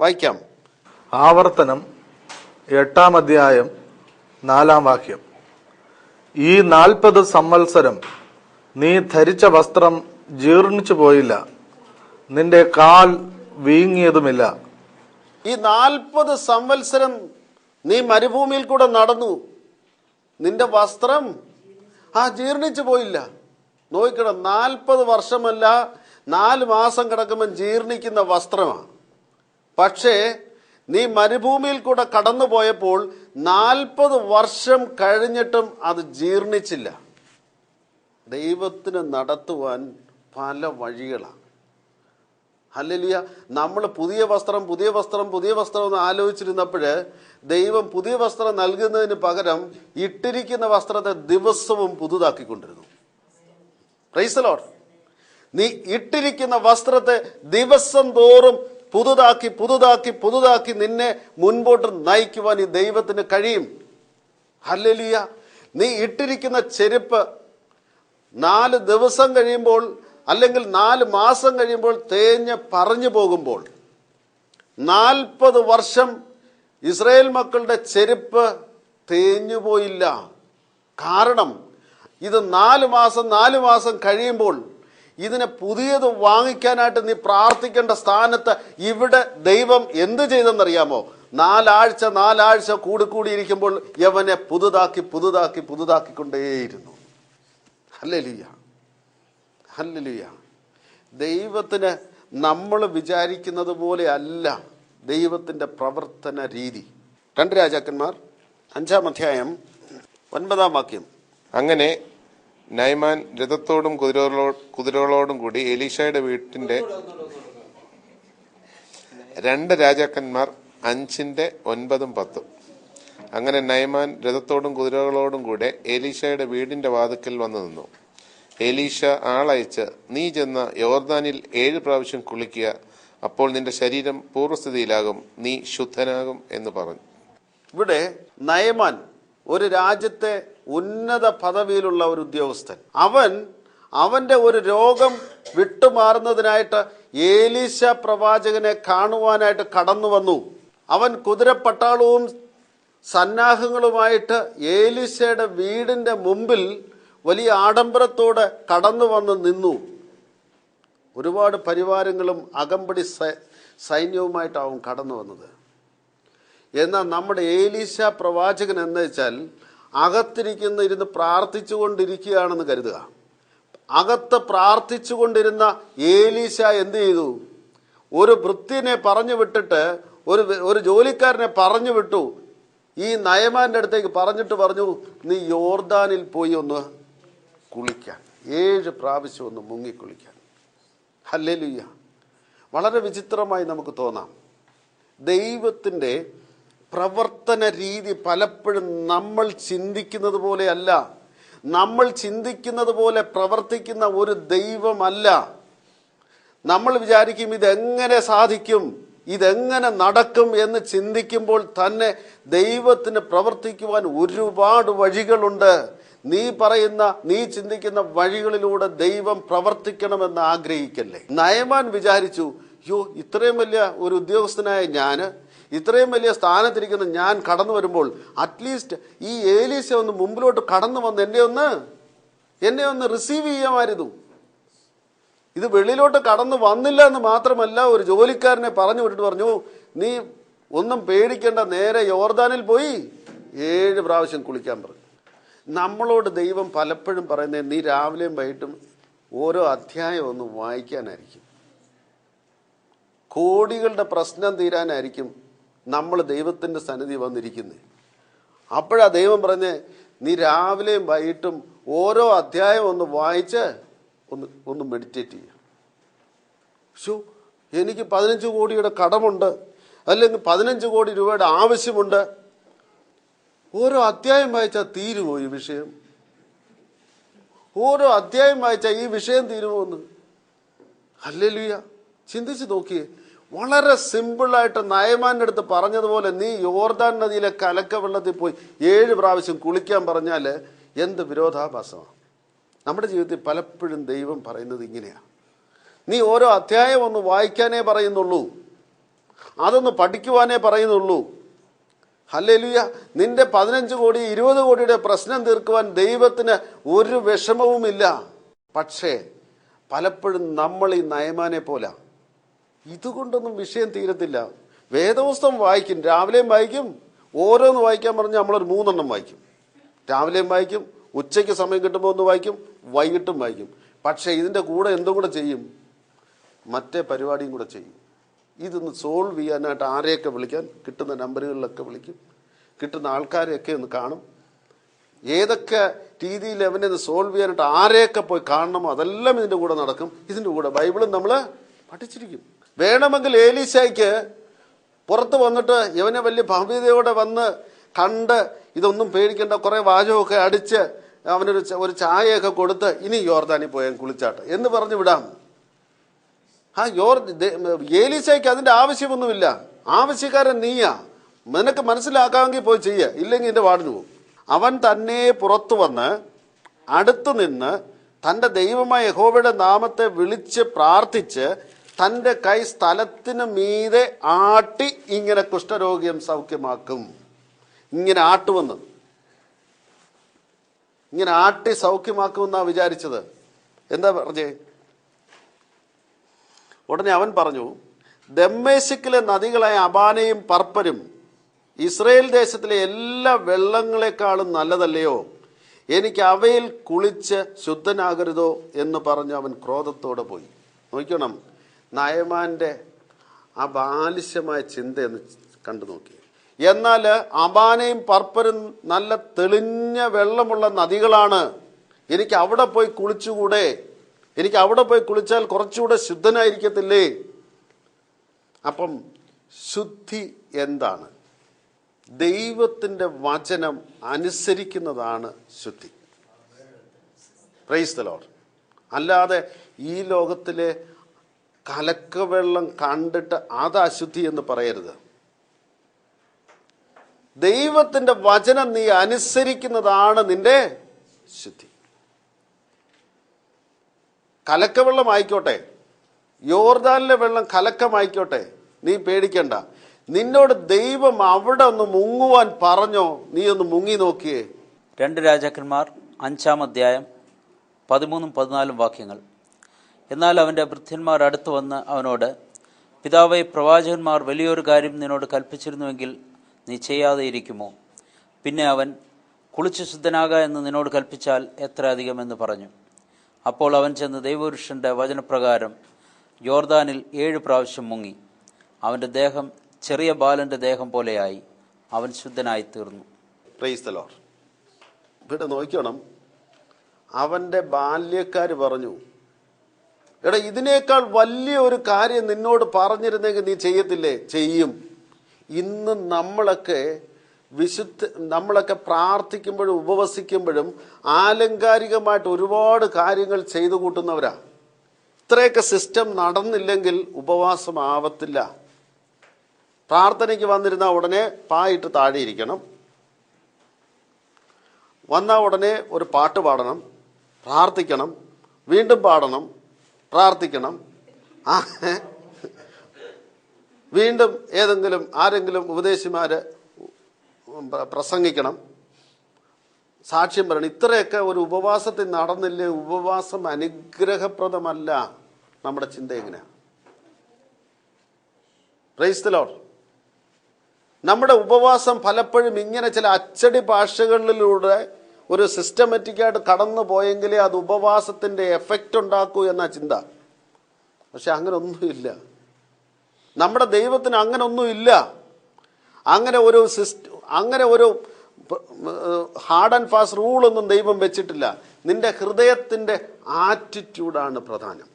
വായിക്കാം. ആവർത്തനം 8-ാം അധ്യായം 4-ാം വാക്യം. ഈ 40 സംവത്സരം നീ ധരിച്ച വസ്ത്രം ജീർണിച്ചു പോയില്ല, നിന്റെ കാൽ വീങ്ങിയതുമില്ല. ഈ 40 സംവത്സരം നീ മരുഭൂമിയിൽ കൂടെ നടന്നു, നിന്റെ വസ്ത്രം ജീർണിച്ചു പോയില്ല. നോക്കണം, 40 വർഷമല്ല 4 മാസം കിടക്കുമ്പോൾ ജീർണിക്കുന്ന വസ്ത്രമാണ്. പക്ഷേ നീ മരുഭൂമിയിൽ കൂടെ കടന്നു പോയപ്പോൾ 40 വർഷം കഴിഞ്ഞിട്ടും അത് ജീർണിച്ചില്ല. ദൈവത്തിന് നടത്തുവാൻ പല വഴികളാണ്. ഹല്ലേലൂയ. നമ്മൾ പുതിയ വസ്ത്രം എന്ന് ആലോചിച്ചിരുന്നപ്പോൾ ദൈവം പുതിയ വസ്ത്രം നൽകുന്നതിന് പകരം ഇട്ടിരിക്കുന്ന വസ്ത്രത്തെ ദിവസവും പുതുതാക്കിക്കൊണ്ടിരുന്നു. Praise the Lord. നീ ഇട്ടിരിക്കുന്ന വസ്ത്രത്തെ ദിവസം തോറും പുതുതാക്കി നിന്നെ മുൻപോട്ട് നയിക്കുവാൻ ഈ ദൈവത്തിന് കഴിയും. ഹല്ലേലൂയ. നീ ഇട്ടിരിക്കുന്ന ചെരുപ്പ് 4 ദിവസം കഴിയുമ്പോൾ അല്ലെങ്കിൽ 4 മാസം കഴിയുമ്പോൾ തേഞ്ഞ് പറഞ്ഞു പോകുമ്പോൾ, 40 വർഷം ഇസ്രായേൽ മക്കളുടെ ചെരുപ്പ് തേഞ്ഞുപോയില്ല. കാരണം ഇത് 4 മാസം കഴിയുമ്പോൾ ഇതിനെ പുതിയത് വാങ്ങിക്കാനായിട്ട് നീ പ്രാർത്ഥിക്കേണ്ട സ്ഥാനത്ത് ഇവിടെ ദൈവം എന്ത് ചെയ്തെന്നറിയാമോ? 4 ആഴ്ച കൂടിയിരിക്കുമ്പോൾ യവനെ പുതുതാക്കിക്കൊണ്ടേയിരുന്നു. ഹല്ലേലൂയ. ഹല്ലേലൂയ. ദൈവത്തിന് നമ്മൾ വിചാരിക്കുന്നത് പോലെ അല്ല ദൈവത്തിന്റെ പ്രവർത്തന രീതി. 2 രാജാക്കന്മാർ 5-ാം അധ്യായം 9-ാം വാക്യം. അങ്ങനെ നയമാൻ രഥത്തോടും കുതിരകളോടും കൂടി എലീശയുടെ വീട്ടിന്റെ 2 രാജാക്കന്മാർ 5:9-10. അങ്ങനെ നയമാൻ രഥത്തോടും കുതിരകളോടും കൂടെ എലീശയുടെ വീടിന്റെ വാതിക്കൽ വന്നു നിന്നു. എലീശ ആളയച്ച്, നീ ചെന്ന് യോർദാനിൽ 7 പ്രാവശ്യം കുളിക്കുക, അപ്പോൾ നിന്റെ ശരീരം പൂർവ്വസ്ഥിതിയിലാകും, നീ ശുദ്ധനാകും എന്ന് പറഞ്ഞു. ഇവിടെ നയമാൻ ഒരു രാജ്യത്തെ ഉന്നത പദവിയിലുള്ള ഒരു ഉദ്യോഗസ്ഥൻ. അവന്റെ ഒരു രോഗം വിട്ടുമാറുന്നതിനായിട്ട് എലീശ പ്രവാചകനെ കാണുവാനായിട്ട് കടന്നു വന്നു. അവൻ കുതിരപ്പട്ടാളവും സന്നാഹങ്ങളുമായിട്ട് എലീശയുടെ വീടിന്റെ മുമ്പിൽ വലിയ ആഡംബരത്തോടെ കടന്നു വന്ന് നിന്നു. ഒരുപാട് പരിവാരങ്ങളും അകമ്പടി സൈന്യവുമായിട്ടാവും കടന്നു വന്നത്. എന്നാൽ നമ്മുടെ എലീശ പ്രവാചകൻ എന്ന് വെച്ചാൽ ഇരുന്ന് പ്രാർത്ഥിച്ചുകൊണ്ടിരിക്കുകയാണെന്ന് കരുതുക. അകത്ത് പ്രാർത്ഥിച്ചുകൊണ്ടിരുന്ന എലീശ എന്ത് ചെയ്തു? ഒരു ഭൃത്യനെ പറഞ്ഞു വിട്ടിട്ട് ഒരു ജോലിക്കാരനെ പറഞ്ഞു വിട്ടു. ഈ നയമാന്റെ അടുത്തേക്ക് പറഞ്ഞു, നീ യോർദാനിൽ പോയി ഒന്ന് കുളിക്കാൻ, 7 പ്രാവശ്യം ഒന്ന് മുങ്ങിക്കുളിക്കാൻ. ഹല്ലേലൂയ. വളരെ വിചിത്രമായി നമുക്ക് തോന്നാം. ദൈവത്തിൻ്റെ പ്രവർത്തന രീതി പലപ്പോഴും നമ്മൾ ചിന്തിക്കുന്നത് പോലെയല്ല. നമ്മൾ ചിന്തിക്കുന്നത് പോലെ പ്രവർത്തിക്കുന്ന ഒരു ദൈവമല്ല. നമ്മൾ വിചാരിക്കും ഇതെങ്ങനെ സാധിക്കും, ഇതെങ്ങനെ നടക്കും എന്ന് ചിന്തിക്കുമ്പോൾ തന്നെ ദൈവത്തിന് പ്രവർത്തിക്കുവാൻ ഒരുപാട് വഴികളുണ്ട്. നീ ചിന്തിക്കുന്ന വഴികളിലൂടെ ദൈവം പ്രവർത്തിക്കണമെന്ന് ആഗ്രഹിക്കല്ലേ. നയമാൻ വിചാരിച്ചു, ഇത്രയും വലിയ ഒരു ഉദ്യോഗസ്ഥനായ ഇത്രയും വലിയ സ്ഥാനത്തിരിക്കുന്ന ഞാൻ കടന്നു വരുമ്പോൾ അറ്റ്ലീസ്റ്റ് ഈ എലീശ ഒന്ന് മുമ്പിലോട്ട് കടന്നു വന്ന് എന്നെ ഒന്ന് റിസീവ് ചെയ്യാമായിരുന്നു. ഇത് വെളിയിലോട്ട് കടന്നു വന്നില്ല എന്ന് മാത്രമല്ല, ഒരു ജോലിക്കാരനെ പറഞ്ഞു വിട്ടിട്ട് പറഞ്ഞു, നീ ഒന്നും പേടിക്കേണ്ട, നേരെ യോർദാനിൽ പോയി 7 പ്രാവശ്യം കുളിക്കാൻ പറഞ്ഞു. നമ്മളോട് ദൈവം പലപ്പോഴും പറയുന്നത്, നീ രാവിലെയും വൈകിട്ടും ഓരോ അധ്യായം ഒന്ന് വായിക്കാനായിരിക്കും. കോടികളുടെ പ്രശ്നം തീരാനായിരിക്കും നമ്മൾ ദൈവത്തിൻ്റെ സന്നിധി വന്നിരിക്കുന്നത്. അപ്പോഴാ ദൈവം പറഞ്ഞ്, നീ രാവിലെയും വൈകിട്ടും ഓരോ അധ്യായം ഒന്ന് വായിച്ച് ഒന്ന് മെഡിറ്റേറ്റ് ചെയ്യുക. എനിക്ക് 15 കോടിയുടെ കടമുണ്ട്, അല്ലെങ്കിൽ 15 കോടി രൂപയുടെ ആവശ്യമുണ്ട്. ഓരോ അധ്യായം വായിച്ചാൽ തീരുമോ ഈ വിഷയം? ഓരോ അധ്യായം വായിച്ചാൽ ഈ വിഷയം തീരുമോ എന്ന്? ഹല്ലേലൂയ. ചിന്തിച്ച് നോക്കിയേ. വളരെ സിമ്പിളായിട്ട് നയമാന്റെ അടുത്ത് പറഞ്ഞതുപോലെ നീ യോർദാൻ നദിയിലെ കലക്ക വെള്ളത്തിൽ പോയി 7 പ്രാവശ്യം കുളിക്കാൻ പറഞ്ഞാൽ എന്ത് വിരോധാഭാസമാണ്. നമ്മുടെ ജീവിതത്തിൽ പലപ്പോഴും ദൈവം പറയുന്നത് ഇങ്ങനെയാണ്. നീ ഓരോ അധ്യായം ഒന്ന് വായിക്കാനേ പറയുന്നുള്ളൂ. അതൊന്ന് പഠിക്കുവാനേ പറയുന്നുള്ളൂ. ഹല്ലേലൂയ. നിന്റെ 15 കോടി 20 കോടിയുടെ പ്രശ്നം തീർക്കുവാൻ ദൈവത്തിന് ഒരു വിഷമവുമില്ല. പക്ഷേ പലപ്പോഴും നമ്മൾ ഈ നയമാനെ പോലെ ഇതുകൊണ്ടൊന്നും വിഷയം തീരത്തില്ല. വേദപുസ്തകം വായിക്കും, രാവിലെയും വായിക്കും, ഓരോന്ന് വായിക്കാൻ പറഞ്ഞാൽ നമ്മളൊരു 3 എണ്ണം വായിക്കും. രാവിലെയും വായിക്കും, ഉച്ചയ്ക്ക് സമയം കിട്ടുമ്പോൾ ഒന്ന് വായിക്കും, വൈകിട്ടും വായിക്കും. പക്ഷേ ഇതിൻ്റെ കൂടെ എന്തും കൂടെ ചെയ്യും, മറ്റേ പരിപാടിയും കൂടെ ചെയ്യും. ഇതൊന്ന് സോൾവ് ചെയ്യാനായിട്ട് ആരെയൊക്കെ വിളിക്കാൻ, കിട്ടുന്ന നമ്പറുകളിലൊക്കെ വിളിക്കും, കിട്ടുന്ന ആൾക്കാരെയൊക്കെ ഒന്ന് കാണും. ഏതൊക്കെ രീതിയിൽ അവനെ ഒന്ന് സോൾവ് ചെയ്യാനായിട്ട് ആരെയൊക്കെ പോയി കാണണമോ അതെല്ലാം ഇതിൻ്റെ കൂടെ നടക്കും. ഇതിൻ്റെ കൂടെ ബൈബിളും നമ്മൾ പഠിച്ചിരിക്കും. വേണമെങ്കിൽ ഏലീശായ്ക്ക് പുറത്ത് വന്നിട്ട് ഇവനെ വലിയ ഭവ്യതയോടെ വന്ന് കണ്ട് ഇതൊന്നും പേടിക്കേണ്ട, കുറേ വാചകമൊക്കെ അടിച്ച് അവനൊരു ചായയൊക്കെ കൊടുത്ത് ഇനി യോർദാനിൽ പോയാൽ കുളിച്ചാട്ട് എന്ന് പറഞ്ഞു വിടാം. ഏലീശായ്ക്ക് അതിന്റെ ആവശ്യമൊന്നുമില്ല. ആവശ്യക്കാരൻ നീയാ. നിനക്ക് മനസ്സിലാക്കാമെങ്കിൽ പോയി ചെയ്യുക, ഇല്ലെങ്കിൽ എന്റെ വാടിന് പോകും. അവൻ തന്നെ പുറത്തു വന്ന് അടുത്തു നിന്ന് തൻ്റെ ദൈവമായ യഹോവയുടെ നാമത്തെ വിളിച്ച് പ്രാർത്ഥിച്ച് തൻ്റെ കൈ സ്ഥലത്തിന് മീതെ ആട്ടി ഇങ്ങനെ കുഷ്ഠരോഗിയും സൗഖ്യമാക്കും. ഇങ്ങനെ ആട്ടുമെന്ന്, ഇങ്ങനെ ആട്ടി സൗഖ്യമാക്കുമെന്നാ വിചാരിച്ചത്. എന്താ പറഞ്ഞേ? ഉടനെ അവൻ പറഞ്ഞു, ദമ്മേശക്കിലെ നദികളായ അബാനയും പർപ്പരും ഇസ്രയേൽ ദേശത്തിലെ എല്ലാ വെള്ളങ്ങളെക്കാളും നല്ലതല്ലയോ? എനിക്ക് അവയിൽ കുളിച്ച് ശുദ്ധനാകരുതോ എന്ന് പറഞ്ഞ് അവൻ ക്രോധത്തോടെ പോയി. നോക്കണം, നയമാന്റെ ആ ബാലിശമായ ചിന്തയെന്ന് കണ്ടു നോക്കി. എന്നാൽ അബാനയും പർപ്പരും നല്ല തെളിഞ്ഞ വെള്ളമുള്ള നദികളാണ്, എനിക്ക് അവിടെ പോയി കുളിച്ചുകൂടെ? എനിക്ക് അവിടെ പോയി കുളിച്ചാൽ കുറച്ചുകൂടെ ശുദ്ധനായിരിക്കത്തില്ലേ? അപ്പം ശുദ്ധി എന്താണ്? ദൈവത്തിൻ്റെ വചനം അനുസരിക്കുന്നതാണ് ശുദ്ധി. Praise the Lord. അല്ലാതെ ഈ ലോകത്തിലെ കലക്കവെള്ളം കണ്ടിട്ട് അത് അശുദ്ധി എന്ന് പറയരുത്. ദൈവത്തിൻ്റെ വചനം നീ അനുസരിക്കുന്നതാണ് നിന്റെ ശുദ്ധി. കലക്കവെള്ളം ആയിക്കോട്ടെ, യോർദാനിലെ വെള്ളം കലക്കമായിക്കോട്ടെ, നീ പേടിക്കണ്ട. നിന്നോട് ദൈവം അവിടെ ഒന്ന് മുങ്ങുവാൻ പറഞ്ഞോ, നീ ഒന്ന് മുങ്ങി നോക്കിയേ. 2 രാജാക്കന്മാർ 5-ാം അധ്യായം 13-14 വാക്യങ്ങൾ. എന്നാൽ അവൻ്റെ ഭൃത്യന്മാർ അടുത്തു വന്ന് അവനോട്, പിതാവേ, പ്രവാചകന്മാർ വലിയൊരു കാര്യം നിന്നോട് കൽപ്പിച്ചിരുന്നുവെങ്കിൽ നീ ചെയ്യാതെ ഇരിക്കുമോ? പിന്നെ അവൻ, കുളിച്ച് ശുദ്ധനാക എന്ന് നിന്നോട് കൽപ്പിച്ചാൽ എത്ര അധികം എന്ന് പറഞ്ഞു. അപ്പോൾ അവൻ ചെന്ന് ദൈവപുരുഷന്റെ വചനപ്രകാരം യോർദാനിൽ 7 പ്രാവശ്യം മുങ്ങി. അവൻ്റെ ദേഹം ചെറിയ ബാലന്റെ ദേഹം പോലെയായി. അവൻ ശുദ്ധനായി തീർന്നു. Praise the Lord. ഇവിടെ നോക്കണം, അവന്റെ ബാല്യക്കാർ പറഞ്ഞു, എടാ ഇതിനേക്കാൾ വലിയ ഒരു കാര്യം നിന്നോട് പറഞ്ഞിരുന്നെങ്കിൽ നീ ചെയ്യത്തില്ലേ? ചെയ്യും. ഇന്ന് നമ്മളൊക്കെ പ്രാർത്ഥിക്കുമ്പോഴും ഉപവസിക്കുമ്പോഴും ആലങ്കാരികമായിട്ട് ഒരുപാട് കാര്യങ്ങൾ ചെയ്തു കൂട്ടുന്നവരാ. ഇത്രയൊക്കെ സിസ്റ്റം നടന്നില്ലെങ്കിൽ ഉപവാസം ആവത്തില്ല. പ്രാർത്ഥനയ്ക്ക് വന്നിരുന്ന ഉടനെ പായിട്ട് താഴെ ഇരിക്കണം, വന്ന ഉടനെ ഒരു പാട്ട് പാടണം, പ്രാർത്ഥിക്കണം, വീണ്ടും പാടണം, പ്രാർത്ഥിക്കണം, വീണ്ടും ആരെങ്കിലും ഉപദേശിമാര് പ്രസംഗിക്കണം, സാക്ഷ്യം പറയണം. ഇത്രയൊക്കെ ഒരു ഉപവാസത്തിൽ നടന്നില്ലേ? ഉപവാസം അനുഗ്രഹപ്രദമല്ല. നമ്മുടെ ചിന്ത എങ്ങനെയാണ്? Praise the Lord. നമ്മുടെ ഉപവാസം പലപ്പോഴും ഇങ്ങനെ ചില അച്ചടി ഭാഷകളിലൂടെ ഒരു സിസ്റ്റമാറ്റിക്കായിട്ട് കടന്നു പോയെങ്കിലേ അത് ഉപവാസത്തിന്റെ എഫക്റ്റ് ഉണ്ടാക്കൂ എന്ന ചിന്ത. പക്ഷെ അങ്ങനെ ഒന്നുമില്ല. നമ്മുടെ ദൈവത്തിന് അങ്ങനെ ഒന്നുമില്ല. അങ്ങനെ ഒരു ഹാർഡ് ആൻഡ് ഫാസ്റ്റ് റൂളൊന്നും ദൈവം വെച്ചിട്ടില്ല. നിന്റെ ഹൃദയത്തിന്റെ ആറ്റിറ്റ്യൂഡാണ് പ്രധാനം.